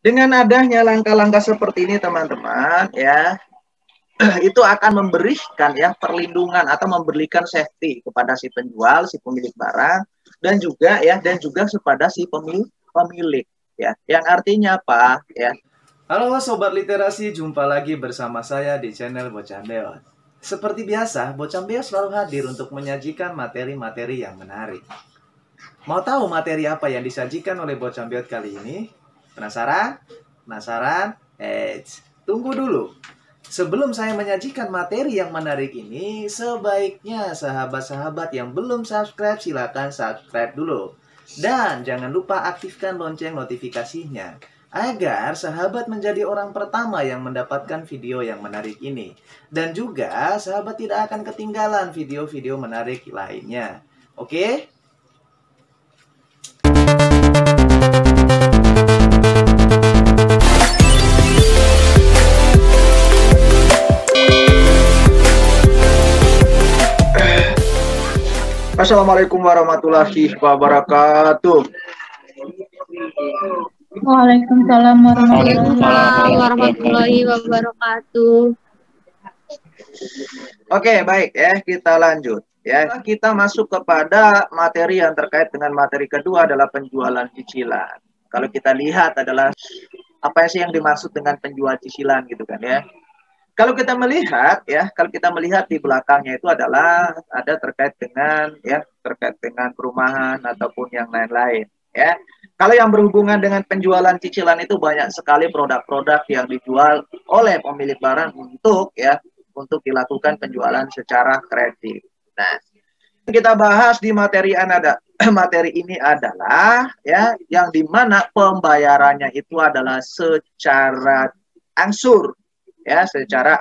Dengan adanya langkah-langkah seperti ini teman-teman ya, itu akan memberikan ya perlindungan atau memberikan safety kepada si penjual, si pemilik barang, dan juga kepada si pemilik ya. Yang artinya apa ya? Halo Sobat Literasi, jumpa lagi bersama saya di channel Bocah Beos. Seperti biasa, Bocah Beos selalu hadir untuk menyajikan materi-materi yang menarik. Mau tahu materi apa yang disajikan oleh Bocah Beos kali ini? Penasaran? Penasaran? Tunggu dulu. Sebelum saya menyajikan materi yang menarik ini, sebaiknya sahabat-sahabat yang belum subscribe silakan subscribe dulu. Dan jangan lupa aktifkan lonceng notifikasinya agar sahabat menjadi orang pertama yang mendapatkan video yang menarik ini. Dan juga sahabat tidak akan ketinggalan video-video menarik lainnya. Oke? Assalamualaikum warahmatullahi wabarakatuh. Waalaikumsalam warahmatullahi wabarakatuh. Oke, baik ya, kita lanjut ya. Kita masuk kepada materi yang terkait dengan materi kedua adalah penjualan cicilan. Kalau kita lihat adalah apa sih yang dimaksud dengan penjual cicilan gitu kan ya. Kalau kita melihat ya, di belakangnya itu adalah ada terkait dengan perumahan ataupun yang lain-lain ya. Kalau yang berhubungan dengan penjualan cicilan itu banyak sekali produk-produk yang dijual oleh pemilik barang untuk dilakukan penjualan secara kredit. Nah, kita bahas di materi ini adalah ya yang dimana pembayarannya itu adalah secara angsur. Ya, secara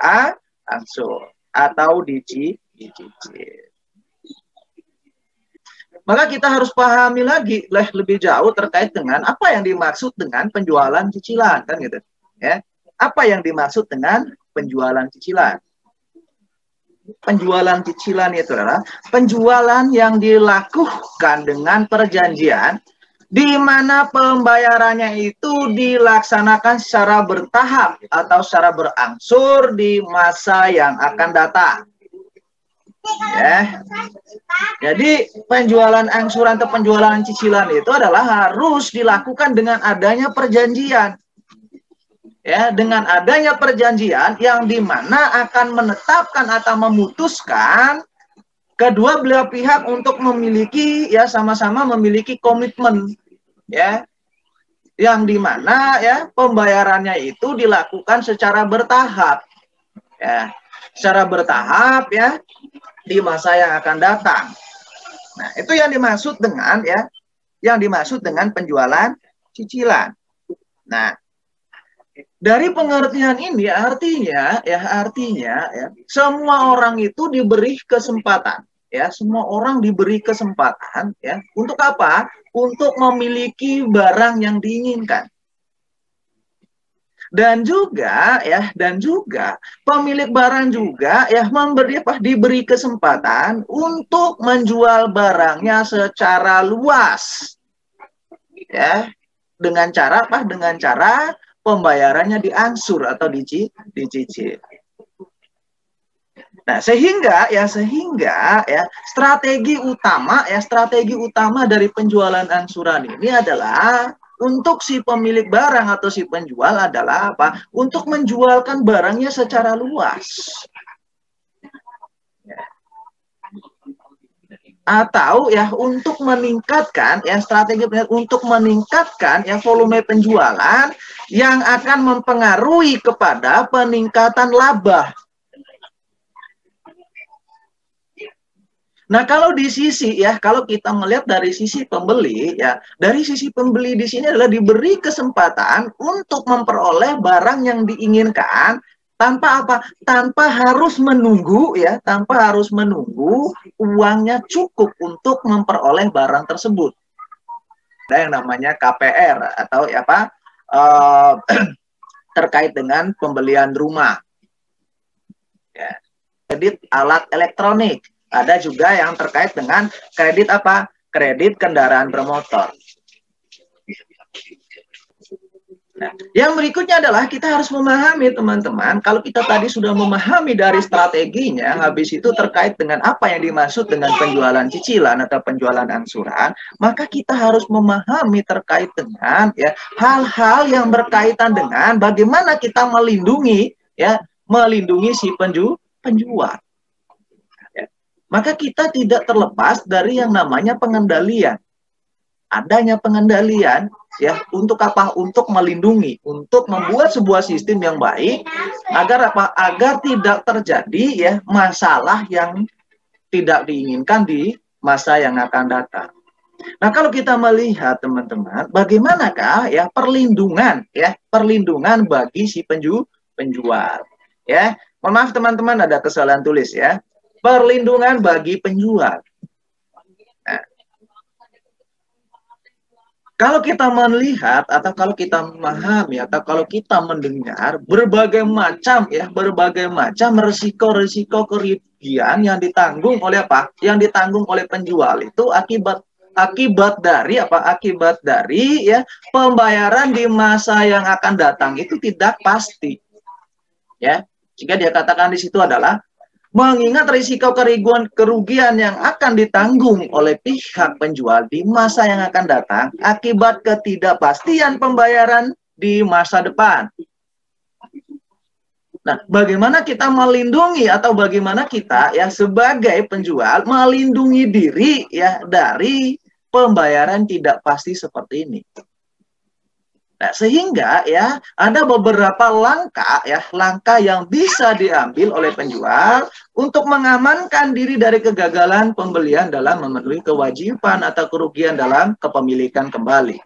angsur atau dicicil. Maka kita harus pahami lagi lebih jauh terkait dengan apa yang dimaksud dengan penjualan cicilan kan gitu. Ya. Apa yang dimaksud dengan penjualan cicilan? Penjualan cicilan itu adalah penjualan yang dilakukan dengan perjanjian di mana pembayarannya itu dilaksanakan secara bertahap atau secara berangsur di masa yang akan datang. Ya. Jadi penjualan angsuran atau penjualan cicilan itu adalah harus dilakukan dengan adanya perjanjian. Ya, dengan adanya perjanjian yang dimana akan menetapkan atau memutuskan kedua belah pihak untuk memiliki ya sama-sama memiliki komitmen ya yang dimana ya pembayarannya itu dilakukan secara bertahap ya secara bertahap ya di masa yang akan datang. Nah, itu yang dimaksud dengan penjualan cicilan. Nah, dari pengertian ini artinya semua orang itu diberi kesempatan ya, semua orang diberi kesempatan ya untuk apa? Untuk memiliki barang yang diinginkan. Dan juga pemilik barang juga ya diberi kesempatan untuk menjual barangnya secara luas. Ya, dengan cara pembayarannya diangsur atau dicicil. Nah, sehingga strategi utama dari penjualan angsuran ini adalah untuk si pemilik barang atau si penjual adalah apa? Untuk menjualkan barangnya secara luas. Atau ya untuk meningkatkan volume penjualan yang akan mempengaruhi kepada peningkatan laba. Nah, kalau kita melihat dari sisi pembeli di sini adalah diberi kesempatan untuk memperoleh barang yang diinginkan tanpa apa? Tanpa harus menunggu uangnya cukup untuk memperoleh barang tersebut. Ada yang namanya KPR atau terkait dengan pembelian rumah. Ya. Kredit alat elektronik. Ada juga yang terkait dengan kredit Kredit kendaraan bermotor. Nah, yang berikutnya adalah kita harus memahami teman-teman, kalau kita tadi sudah memahami dari strateginya, habis itu terkait dengan apa yang dimaksud dengan penjualan cicilan atau penjualan angsuran, maka kita harus memahami terkait dengan ya hal-hal yang berkaitan dengan bagaimana kita melindungi si penjual. Ya. Maka kita tidak terlepas dari yang namanya pengendalian. Adanya pengendalian ya untuk apa? Untuk melindungi, untuk membuat sebuah sistem yang baik agar apa? Agar tidak terjadi ya masalah yang tidak diinginkan di masa yang akan datang. Nah, kalau kita melihat teman-teman, bagaimanakah ya perlindungan bagi si penjual ya. Mohon maaf teman-teman, ada kesalahan tulis ya. Perlindungan bagi penjual. Nah, kalau kita melihat atau kalau kita memahami atau kalau kita mendengar berbagai macam resiko-resiko kerugian yang ditanggung oleh apa? Yang ditanggung oleh penjual itu akibat dari apa? Akibat dari ya pembayaran di masa yang akan datang itu tidak pasti. Ya. Jika dia katakan di situ adalah mengingat risiko kerugian yang akan ditanggung oleh pihak penjual di masa yang akan datang akibat ketidakpastian pembayaran di masa depan. Nah, bagaimana kita melindungi atau bagaimana kita ya sebagai penjual melindungi diri ya dari pembayaran tidak pasti seperti ini. Nah, sehingga ya ada beberapa langkah yang bisa diambil oleh penjual untuk mengamankan diri dari kegagalan pembelian dalam memenuhi kewajiban atau kerugian dalam kepemilikan kembali.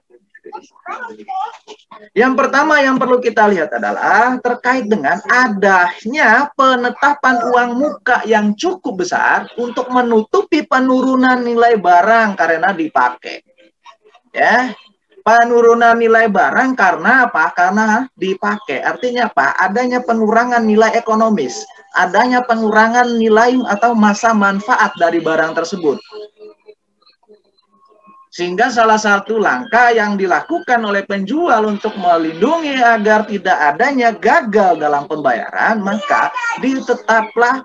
Yang pertama yang perlu kita lihat adalah terkait dengan adanya penetapan uang muka yang cukup besar untuk menutupi penurunan nilai barang karena dipakai. Ya. Penurunan nilai barang karena apa? Karena dipakai. Artinya apa? Adanya pengurangan nilai ekonomis. Adanya pengurangan nilai atau masa manfaat dari barang tersebut. Sehingga salah satu langkah yang dilakukan oleh penjual untuk melindungi agar tidak adanya gagal dalam pembayaran, maka ditetaplah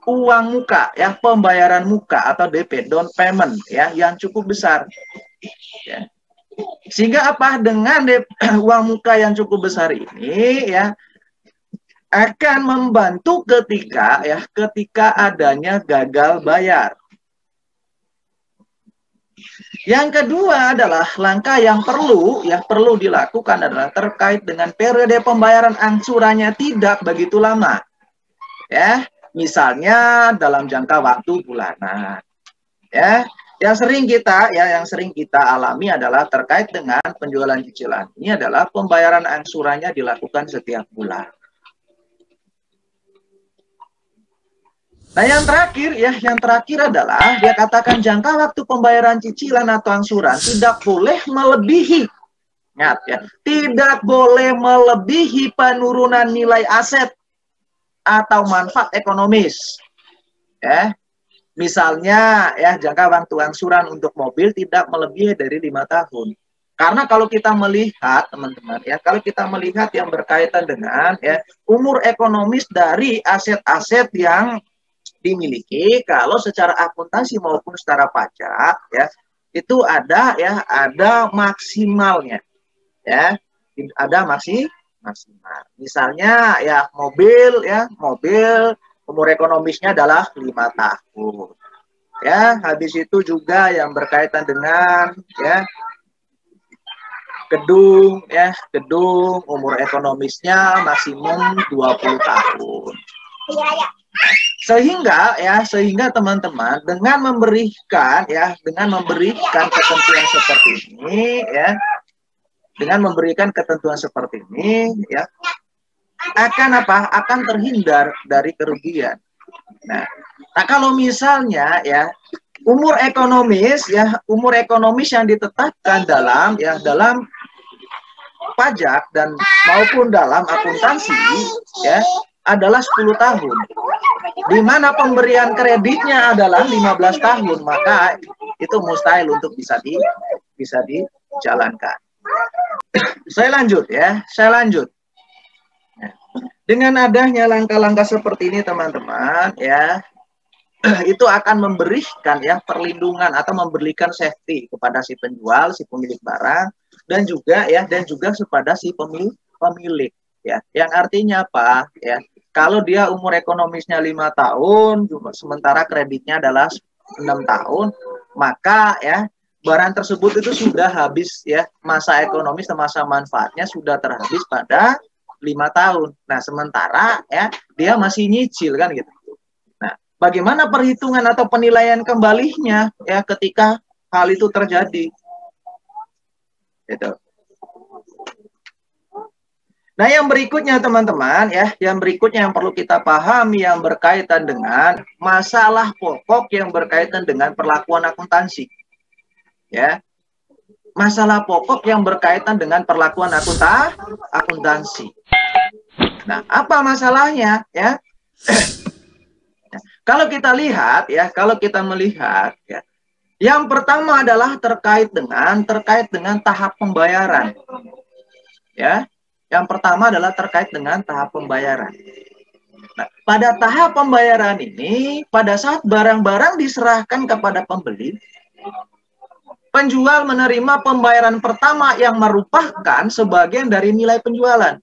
uang muka, ya pembayaran muka atau DP, down payment, ya yang cukup besar. Ya. Sehingga apa? Dengan uang muka yang cukup besar ini ya akan membantu ketika adanya gagal bayar. Yang kedua adalah langkah yang perlu dilakukan adalah terkait dengan periode pembayaran angsurannya tidak begitu lama. Ya, misalnya dalam jangka waktu bulanan. Ya. Yang sering kita alami adalah terkait dengan penjualan cicilan. Ini adalah pembayaran angsurannya dilakukan setiap bulan. Nah, yang terakhir adalah dia katakan jangka waktu pembayaran cicilan atau angsuran tidak boleh melebihi. Ingat ya, tidak boleh melebihi penurunan nilai aset atau manfaat ekonomis. Ya. Misalnya ya jangka waktu angsuran untuk mobil tidak melebihi dari 5 tahun. Karena kalau kita melihat teman-teman ya, kalau kita melihat yang berkaitan dengan ya umur ekonomis dari aset-aset yang dimiliki, kalau secara akuntansi maupun secara pajak ya itu ada maksimalnya. Ya, ada maksimal. Misalnya ya mobil umur ekonomisnya adalah 5 tahun. Ya, habis itu juga yang berkaitan dengan ya gedung umur ekonomisnya maksimum 20 tahun. Sehingga teman-teman dengan memberikan ketentuan seperti ini ya, akan terhindar dari kerugian. Nah, kalau misalnya ya umur ekonomis yang ditetapkan dalam pajak dan maupun dalam akuntansi ya adalah 10 tahun. Di mana pemberian kreditnya adalah 15 tahun, maka itu mustahil untuk bisa dijalankan. Saya lanjut ya, saya lanjut. Dengan adanya langkah-langkah seperti ini teman-teman ya, itu akan memberikan ya perlindungan atau memberikan safety kepada si penjual, si pemilik barang, dan juga kepada si pemilik ya. Yang artinya apa ya? Kalau dia umur ekonomisnya 5 tahun, sementara kreditnya adalah 6 tahun, maka ya barang tersebut itu sudah habis ya, masa ekonomis dan masa manfaatnya sudah terhabis pada 5 tahun. Nah, sementara ya dia masih nyicil kan gitu. Nah, bagaimana perhitungan atau penilaian kembalinya ya ketika hal itu terjadi? Gitu. Nah, yang berikutnya teman-teman ya, yang berikutnya yang perlu kita pahami yang berkaitan dengan masalah pokok yang berkaitan dengan perlakuan akuntansi. Ya. Masalah pokok yang berkaitan dengan perlakuan akuntansi. Nah, apa masalahnya ya? Kalau kita lihat ya, kalau kita melihat ya, yang pertama adalah terkait dengan tahap pembayaran. Ya. Yang pertama adalah terkait dengan tahap pembayaran. Nah, pada tahap pembayaran ini, pada saat barang-barang diserahkan kepada pembeli, penjual menerima pembayaran pertama yang merupakan sebagian dari nilai penjualan.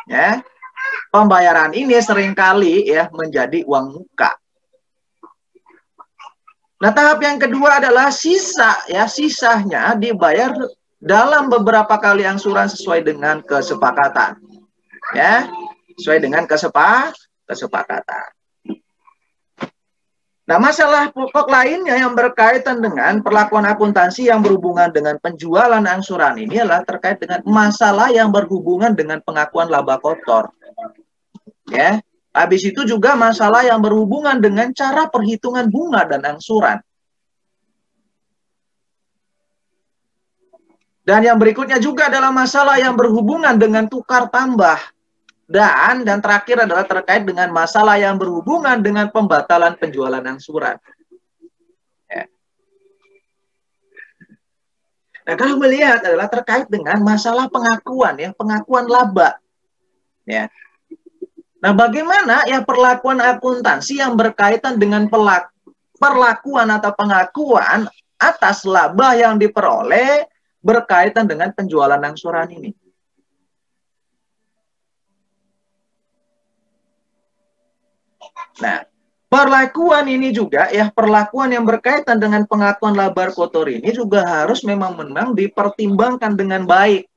Ya. Pembayaran ini seringkali ya menjadi uang muka. Nah, tahap yang kedua adalah sisanya dibayar dalam beberapa kali angsuran sesuai dengan kesepakatan. Ya, sesuai dengan kesepakatan. Nah, masalah pokok lainnya yang berkaitan dengan perlakuan akuntansi yang berhubungan dengan penjualan angsuran ini adalah terkait dengan masalah yang berhubungan dengan pengakuan laba kotor. Ya, habis itu juga masalah yang berhubungan dengan cara perhitungan bunga dan angsuran. Dan yang berikutnya juga adalah masalah yang berhubungan dengan tukar tambah. Dan terakhir adalah terkait dengan masalah yang berhubungan dengan pembatalan penjualan angsuran. Ya. Nah, kalau melihat adalah terkait dengan masalah pengakuan ya, pengakuan laba. Ya. Nah, bagaimana ya perlakuan akuntansi yang berkaitan dengan perlakuan atau pengakuan atas laba yang diperoleh berkaitan dengan penjualan angsuran ini? Nah, perlakuan ini juga ya, perlakuan yang berkaitan dengan pengakuan laba kotor ini juga harus memang dipertimbangkan dengan baik.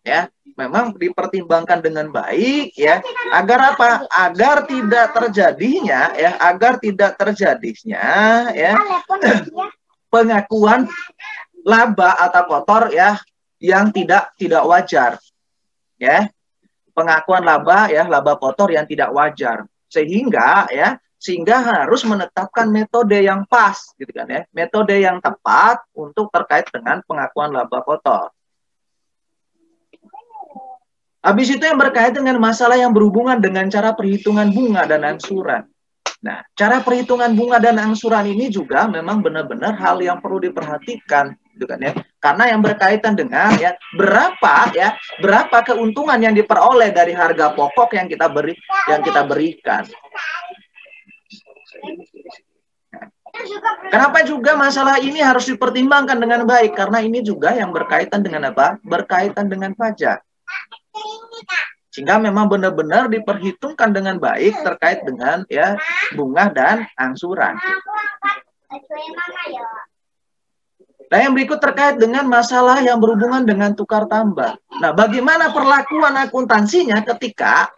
Ya, memang dipertimbangkan dengan baik ya, agar apa? Agar tidak terjadinya ya pengakuan laba atau kotor ya yang tidak wajar. Ya. Pengakuan laba kotor yang tidak wajar. Sehingga harus menetapkan metode yang pas gitu kan ya, metode yang tepat untuk terkait dengan pengakuan laba kotor. Habis itu yang berkaitan dengan masalah yang berhubungan dengan cara perhitungan bunga dan angsuran. Nah, cara perhitungan bunga dan angsuran ini juga memang benar-benar hal yang perlu diperhatikan gitu kan ya. Karena yang berkaitan dengan ya berapa keuntungan yang diperoleh dari harga pokok yang kita berikan. Kenapa juga masalah ini harus dipertimbangkan dengan baik? Karena ini juga yang berkaitan dengan apa? Berkaitan dengan pajak. Sehingga memang benar-benar diperhitungkan dengan baik terkait dengan ya bunga dan angsuran. Nah, yang berikut terkait dengan masalah yang berhubungan dengan tukar tambah. Nah, bagaimana perlakuan akuntansinya ketika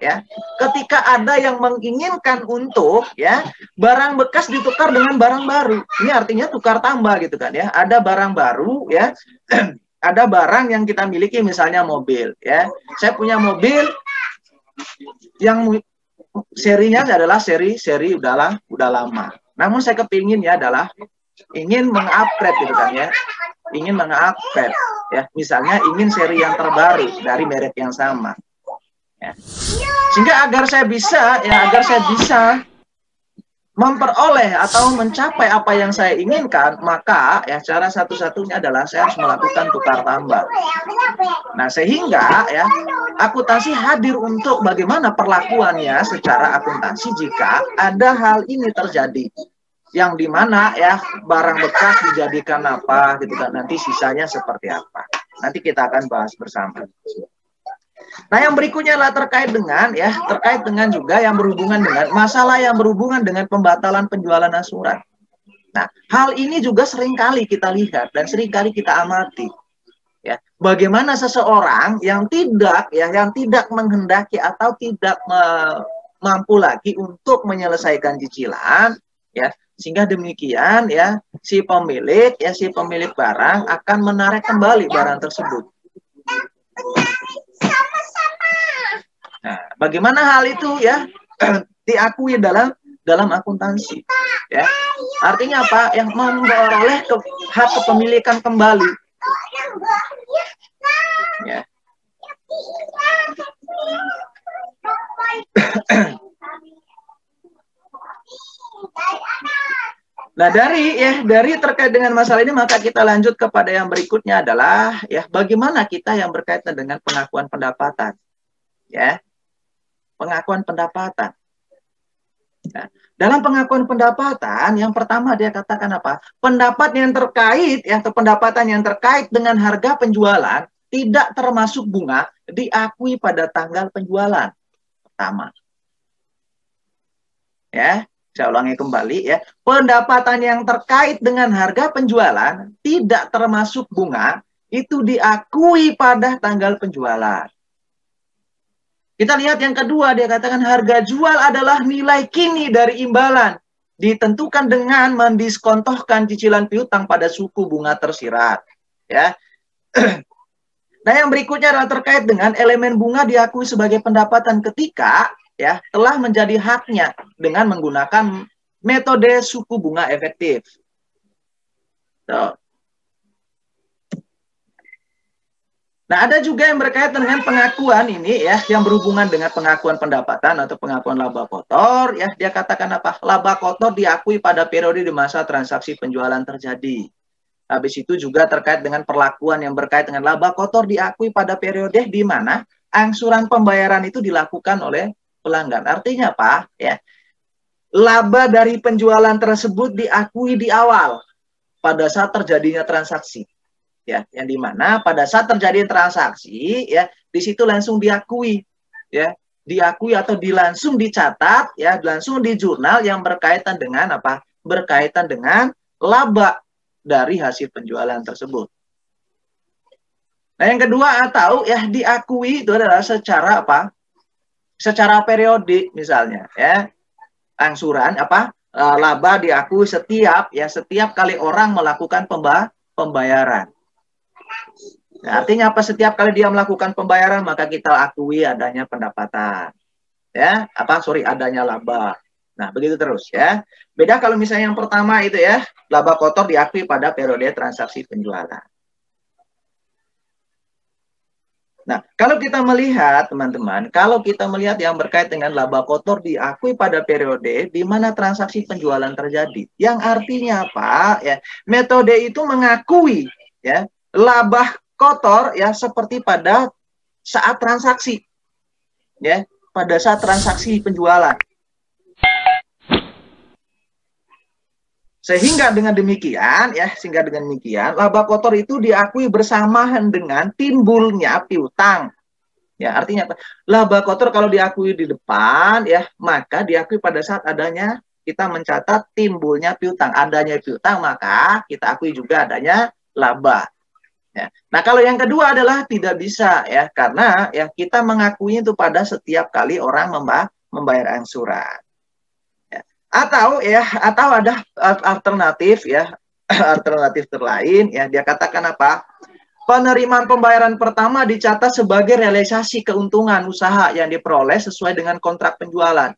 ada yang menginginkan untuk ya barang bekas ditukar dengan barang baru. Ini artinya tukar tambah gitu kan ya. Ada barang baru ya. Ada barang yang kita miliki, misalnya mobil ya. Saya punya mobil yang serinya adalah seri udah lama. Namun saya kepingin ya adalah ingin mengupgrade gitu kan ya. Ingin mengupgrade ya. Misalnya ingin seri yang terbaru dari merek yang sama. Ya. Sehingga agar saya bisa memperoleh atau mencapai apa yang saya inginkan, maka ya cara satu-satunya adalah saya harus melakukan tukar tambah. Nah, sehingga ya akuntansi hadir untuk bagaimana perlakuannya secara akuntansi jika ada hal ini terjadi. Yang dimana ya barang bekas dijadikan apa gitu kan, nanti sisanya seperti apa. Nanti kita akan bahas bersama. Nah, yang berikutnya adalah terkait dengan juga yang berhubungan dengan masalah yang berhubungan dengan pembatalan penjualan asuran. Nah, hal ini juga seringkali kita lihat dan seringkali kita amati. Ya, bagaimana seseorang yang tidak menghendaki atau tidak mampu lagi untuk menyelesaikan cicilan, ya, sehingga demikian ya si pemilik barang akan menarik kembali barang tersebut. Nah, bagaimana hal itu ya diakui dalam akuntansi, ya. Artinya apa? Yang memperoleh hak kepemilikan kembali. Ya. Nah, dari terkait dengan masalah ini maka kita lanjut kepada yang berikutnya adalah ya bagaimana kita yang berkaitan dengan pengakuan pendapatan. Ya. Pengakuan pendapatan. Ya. Dalam pengakuan pendapatan, yang pertama dia katakan apa? Pendapat yang terkait ya, atau pendapatan yang terkait dengan harga penjualan tidak termasuk bunga diakui pada tanggal penjualan. Pertama. Ya, saya ulangi kembali ya. Pendapatan yang terkait dengan harga penjualan tidak termasuk bunga itu diakui pada tanggal penjualan. Kita lihat yang kedua, dia katakan harga jual adalah nilai kini dari imbalan. Ditentukan dengan mendiskontohkan cicilan piutang pada suku bunga tersirat. Ya. Nah, yang berikutnya adalah terkait dengan elemen bunga diakui sebagai pendapatan ketika ya telah menjadi haknya dengan menggunakan metode suku bunga efektif. So. Nah, ada juga yang berkaitan dengan pengakuan ini ya, yang berhubungan dengan pengakuan pendapatan atau pengakuan laba kotor ya. Dia katakan apa? Laba kotor diakui pada periode di masa transaksi penjualan terjadi. Habis itu juga terkait dengan perlakuan yang berkait dengan laba kotor diakui pada periode di mana angsuran pembayaran itu dilakukan oleh pelanggan. Artinya apa? Ya. Laba dari penjualan tersebut diakui di awal pada saat terjadinya transaksi. Ya, yang dimana pada saat terjadi transaksi ya di situ langsung diakui ya, diakui atau langsung dicatat ya, langsung di jurnal yang berkaitan dengan apa? Berkaitan dengan laba dari hasil penjualan tersebut. Nah, yang kedua atau ya diakui itu adalah secara apa? Secara periodik misalnya ya. Angsuran apa? Laba diakui setiap kali orang melakukan pembayaran. Nah, artinya apa? Setiap kali dia melakukan pembayaran maka kita akui adanya pendapatan. Ya, adanya laba. Nah, begitu terus ya. Beda kalau misalnya yang pertama itu ya, laba kotor diakui pada periode transaksi penjualan. Nah, kalau kita melihat teman-teman, kalau kita melihat yang berkait dengan laba kotor diakui pada periode di mana transaksi penjualan terjadi. Yang artinya apa? Ya, metode itu mengakui ya laba kotor ya seperti pada saat transaksi. Ya, pada saat transaksi penjualan. Sehingga dengan demikian laba kotor itu diakui bersamaan dengan timbulnya piutang. Ya, artinya apa? Laba kotor kalau diakui di depan ya, maka diakui pada saat adanya kita mencatat timbulnya piutang. Adanya piutang maka kita akui juga adanya laba. Ya. Nah, kalau yang kedua adalah tidak bisa ya, karena ya kita mengakui itu pada setiap kali orang membayar angsuran. Atau ada alternatif ya, alternatif terlain ya, dia katakan apa? Penerimaan pembayaran pertama dicatat sebagai realisasi keuntungan usaha yang diperoleh sesuai dengan kontrak penjualan.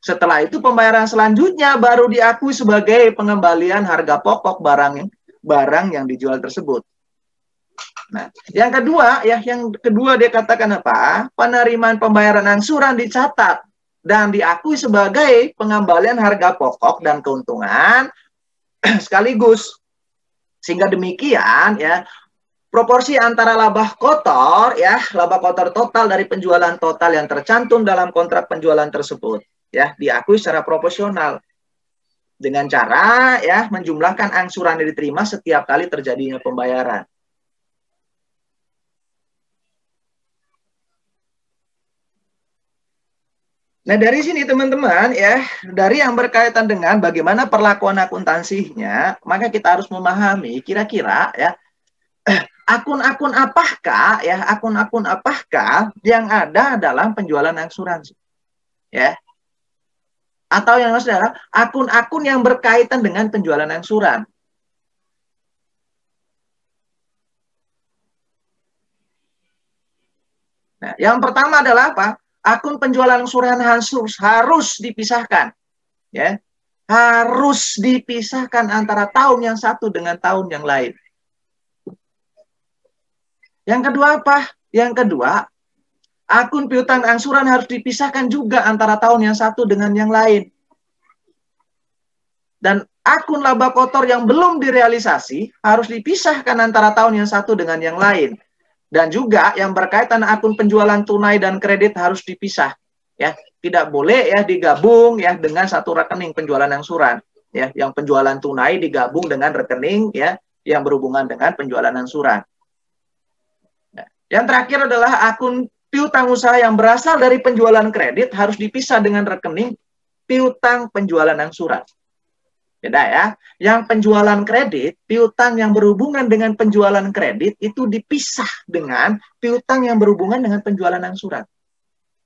Setelah itu pembayaran selanjutnya baru diakui sebagai pengembalian harga pokok barang yang dijual tersebut. Nah, yang kedua dia katakan apa? Penerimaan pembayaran angsuran dicatat dan diakui sebagai pengembalian harga pokok dan keuntungan sekaligus. Sehingga demikian ya, proporsi antara laba kotor ya, laba kotor total dari penjualan total yang tercantum dalam kontrak penjualan tersebut ya, diakui secara proporsional dengan cara ya menjumlahkan angsuran yang diterima setiap kali terjadinya pembayaran. Nah, dari sini teman-teman ya, dari yang berkaitan dengan bagaimana perlakuan akuntansinya, maka kita harus memahami kira-kira ya, akun-akun apakah ya, akun-akun apakah yang ada dalam penjualan asuransi. Ya. Atau yang maksudnya adalah akun-akun yang berkaitan dengan penjualan angsuran. Nah, yang pertama adalah apa? Akun penjualan angsuran harus dipisahkan. Ya. Harus dipisahkan antara tahun yang satu dengan tahun yang lain. Yang kedua apa? Yang kedua, akun piutang angsuran harus dipisahkan juga antara tahun yang satu dengan yang lain. Dan akun laba kotor yang belum direalisasi harus dipisahkan antara tahun yang satu dengan yang lain. Dan juga yang berkaitan akun penjualan tunai dan kredit harus dipisah. Ya, tidak boleh ya digabung ya dengan satu rekening penjualan angsuran. Ya, yang penjualan tunai digabung dengan rekening ya yang berhubungan dengan penjualan angsuran. Nah, yang terakhir adalah akun piutang usaha yang berasal dari penjualan kredit harus dipisah dengan rekening piutang penjualan angsuran. Beda ya. Yang penjualan kredit, piutang yang berhubungan dengan penjualan kredit itu dipisah dengan piutang yang berhubungan dengan penjualan angsuran.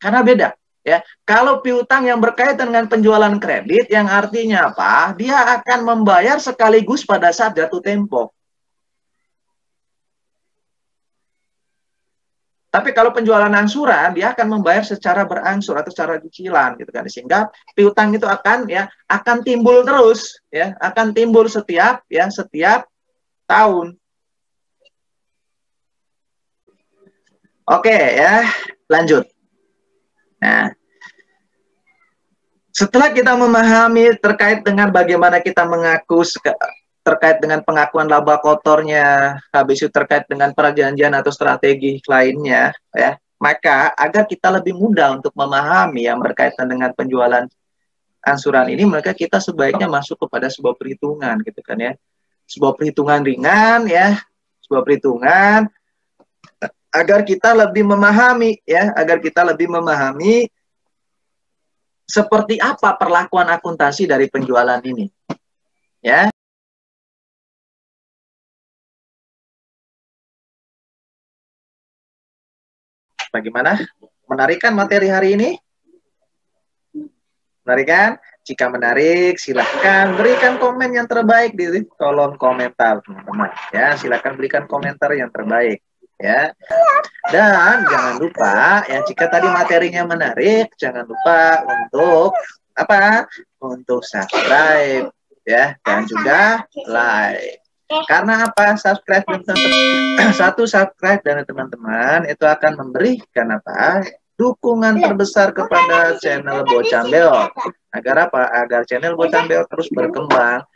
Karena beda. Ya, kalau piutang yang berkaitan dengan penjualan kredit, yang artinya apa? Dia akan membayar sekaligus pada saat jatuh tempo. Tapi kalau penjualan angsuran, dia akan membayar secara berangsur atau secara cicilan, gitu kan. Sehingga piutang itu akan timbul terus, ya, akan timbul setiap tahun. Oke, ya, lanjut. Nah, setelah kita memahami terkait dengan bagaimana kita mengaku terkait dengan pengakuan laba kotornya, habis itu terkait dengan perjanjian atau strategi lainnya, ya, maka agar kita lebih mudah untuk memahami yang berkaitan dengan penjualan angsuran ini, maka kita sebaiknya masuk kepada sebuah perhitungan, gitu kan ya, sebuah perhitungan ringan, ya, sebuah perhitungan agar kita lebih memahami, ya, agar kita lebih memahami seperti apa perlakuan akuntansi dari penjualan ini, ya. Bagaimana? Menarik kan materi hari ini? Menarik kan? Jika menarik, silahkan berikan komen yang terbaik di kolom komentar, teman-teman. Ya, silahkan berikan komentar yang terbaik. Ya. Dan jangan lupa, ya, jika tadi materinya menarik, jangan lupa untuk apa? Untuk subscribe, ya, dan juga like. Karena apa? Subscribe satu subscribe dari teman-teman itu akan memberikan apa? Dukungan terbesar kepada channel Bocambeot. Agar apa? Agar channel Bocambeot terus berkembang.